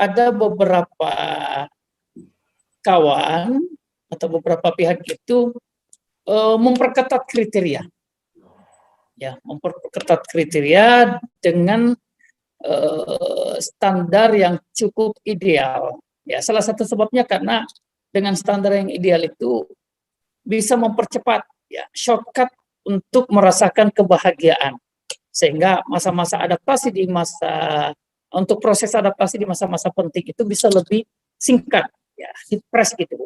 ada beberapa kawan atau beberapa pihak itu memperketat kriteria, ya, memperketat kriteria dengan standar yang cukup ideal. Ya, salah satu sebabnya karena dengan standar yang ideal itu bisa mempercepat, ya, shortcut untuk merasakan kebahagiaan, sehingga masa-masa adaptasi untuk proses adaptasi di masa-masa penting itu bisa lebih singkat, ya, dipres gitu.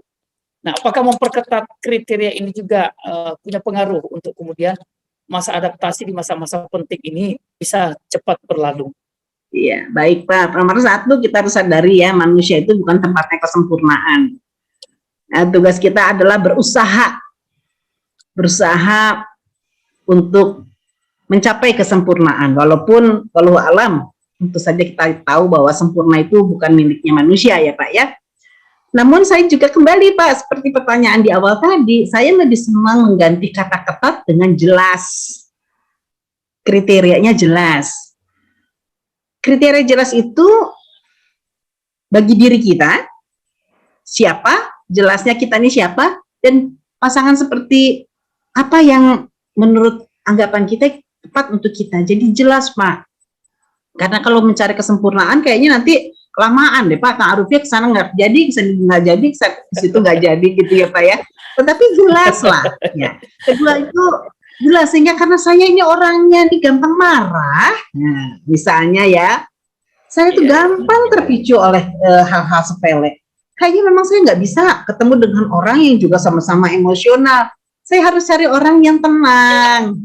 Nah, apakah memperketat kriteria ini juga punya pengaruh untuk kemudian masa adaptasi di masa-masa penting ini bisa cepat berlalu? Iya, baik Pak. Nomor satu, kita harus sadari ya, manusia itu bukan tempatnya kesempurnaan. Nah, tugas kita adalah berusaha untuk mencapai kesempurnaan. Walaupun walau alam, tentu saja kita tahu bahwa sempurna itu bukan miliknya manusia ya Pak ya. Namun saya juga kembali Pak, seperti pertanyaan di awal tadi, saya lebih senang mengganti kata ketat dengan jelas. Kriterianya jelas. Kriteria jelas itu bagi diri kita, siapa, jelasnya kita ini siapa, dan pasangan seperti apa yang menurut anggapan kita tepat untuk kita. Jadi jelas Pak. Karena kalau mencari kesempurnaan kayaknya nanti kelamaan deh Pak, ta'arufnya ke sana nggak jadi, ke sana nggak jadi, ke situ nggak jadi gitu ya Pak ya. Tetapi jelas lah. Ya. Kedua itu jelas, sehingga karena saya ini orangnya nih gampang marah. Nah, misalnya ya, saya tuh gampang terpicu oleh hal-hal sepele. Kayaknya memang saya nggak bisa ketemu dengan orang yang juga sama-sama emosional. Saya harus cari orang yang tenang,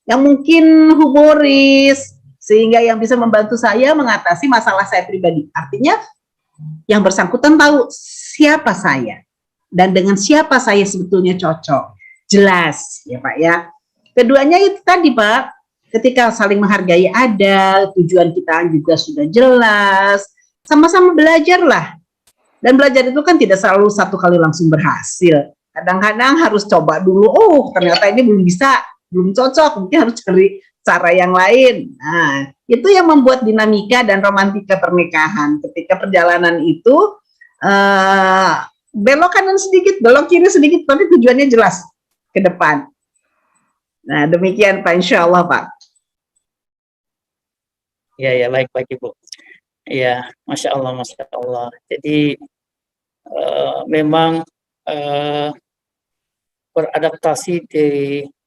yang mungkin humoris, sehingga yang bisa membantu saya mengatasi masalah saya pribadi. Artinya yang bersangkutan tahu siapa saya dan dengan siapa saya sebetulnya cocok. Jelas ya Pak ya. Keduanya itu tadi Pak, ketika saling menghargai ada, tujuan kita juga sudah jelas, sama-sama belajar lah. Dan belajar itu kan tidak selalu satu kali langsung berhasil. Kadang-kadang harus coba dulu, oh ternyata ini belum bisa, belum cocok, mungkin harus cari cara yang lain. Nah, itu yang membuat dinamika dan romantika pernikahan. Ketika perjalanan itu belok kanan sedikit, belok kiri sedikit, tapi tujuannya jelas ke depan. Nah, demikian Pak, insya Allah Pak. Ya, baik Ibu. Ya, Masya Allah. Jadi memang beradaptasi di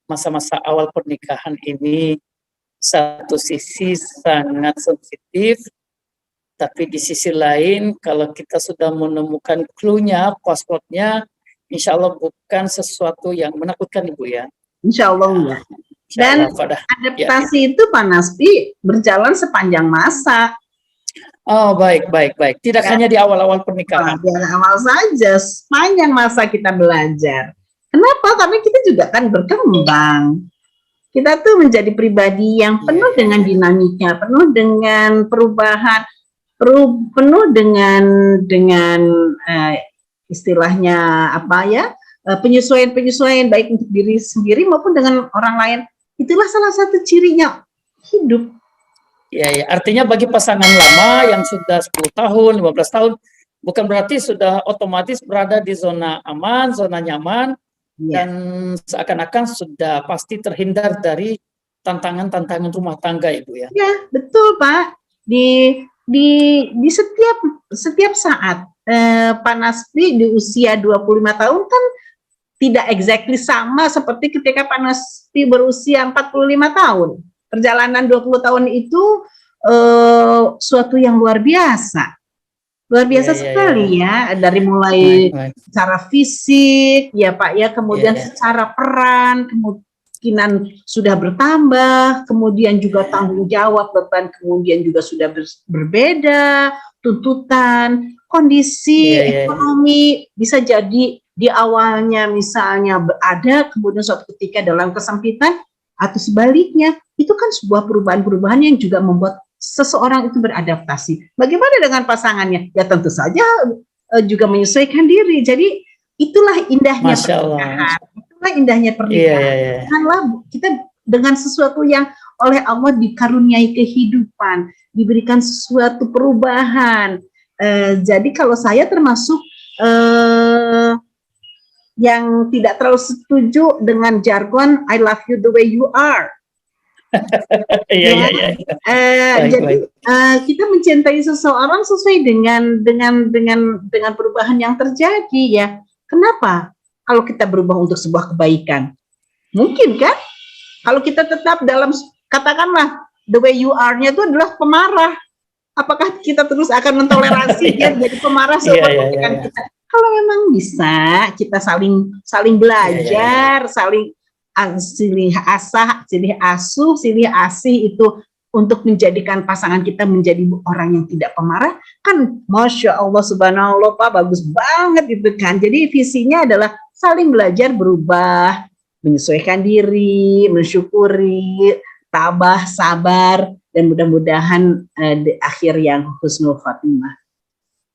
masa-masa awal pernikahan ini satu sisi sangat sensitif, tapi di sisi lain kalau kita sudah menemukan clue-nya, password-nya, insya Allah bukan sesuatu yang menakutkan Ibu ya. Insya Allah enggak. Dan adaptasi itu Pak Nasbi berjalan sepanjang masa. Oh baik. Tidak hanya di awal-awal pernikahan. Di awal saja, sepanjang masa kita belajar. Kenapa? Karena kita juga kan berkembang. Kita tuh menjadi pribadi yang penuh dengan dinamika, penuh dengan perubahan, penuh dengan istilahnya apa ya, penyesuaian baik untuk diri sendiri maupun dengan orang lain. Itulah salah satu cirinya hidup. Ya, artinya bagi pasangan lama yang sudah 10 tahun, 15 tahun, bukan berarti sudah otomatis berada di zona aman, zona nyaman, dan seakan-akan sudah pasti terhindar dari tantangan-tantangan rumah tangga Ibu ya. Ya, betul Pak. Di setiap saat Pak Nasbi di usia 25 tahun kan tidak exactly sama seperti ketika Pak Nasbi berusia 45 tahun. Perjalanan 20 tahun itu suatu yang luar biasa. Luar biasa sekali ya, dari mulai secara fisik ya Pak ya, kemudian secara peran, kemungkinan sudah bertambah, kemudian juga tanggung jawab, beban kemudian juga sudah berbeda, tuntutan, kondisi ekonomi bisa jadi di awalnya misalnya ada, kemudian suatu ketika dalam kesempitan, atau sebaliknya, itu kan sebuah perubahan-perubahan yang juga membuat seseorang itu beradaptasi. Bagaimana dengan pasangannya? Ya tentu saja juga menyesuaikan diri. Jadi itulah indahnya pernikahan. Itulah indahnya pernikahan. Karena kita dengan sesuatu yang oleh Allah dikaruniai kehidupan, diberikan sesuatu perubahan, Jadi kalau saya termasuk yang tidak terlalu setuju dengan jargon I love you the way you are. Iya. Jadi kita mencintai seseorang sesuai dengan perubahan yang terjadi ya. Kenapa? Kalau kita berubah untuk sebuah kebaikan, mungkin kan? Kalau kita tetap dalam, katakanlah the way you are-nya itu adalah pemarah, apakah kita terus akan mentoleransi dia jadi pemarah seumur kita? Kalau memang bisa kita saling belajar, saling silih asuh, silih asih itu untuk menjadikan pasangan kita menjadi orang yang tidak pemarah, kan Masya Allah subhanallah Pak, bagus banget gitu kan. Jadi visinya adalah saling belajar berubah, menyesuaikan diri, mensyukuri, tabah, sabar, dan mudah-mudahan di akhir yang husnul khatimah.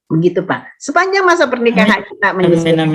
Begitu Pak. Sepanjang masa pernikahan kita menyesuaikan.